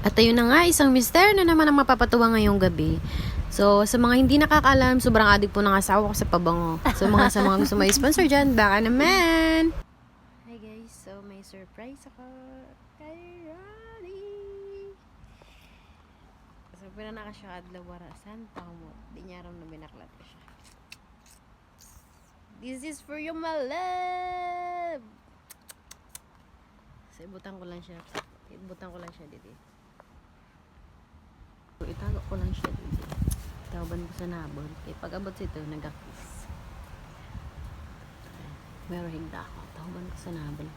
At ayun na nga, isang mister na naman ang mapapatuwa ngayong gabi. So, sa mga hindi nakakaalam, sobrang adik po ng asawa ko sa pabango. So, sa mga gusto may sponsor dyan, baka naman! Hi guys, so may surprise ako kay Ronnie! So, pinanaka siya adlaw warasan, pangamot. Di niya aram na binaklat ko siya. This is for you, my love! So, ibutan ko lang siya dito. So, itago ko lang siya dito. Tawaban ko sa nabon. Eh, pag-abot ito, nag-kiss. Meron higda ako. Tawaban ko sa nabon.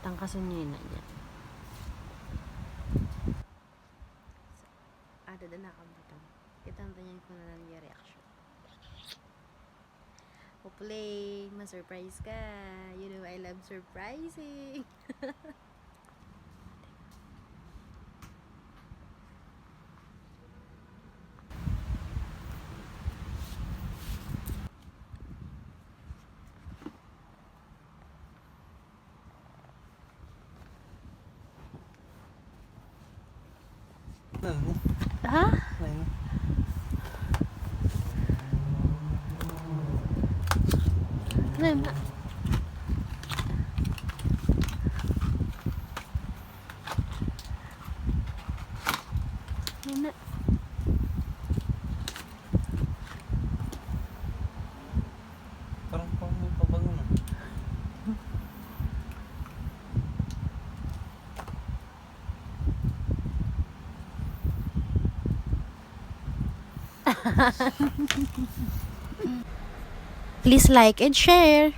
Tangkasan niya yun na dyan. So, dada na kabutang. Itantanyan ko na lang yung reaction. Hopefully, ma-surprise ka. You know, I love surprising. Ha? Ano? Ano? Parang may pabango na. Please like and share.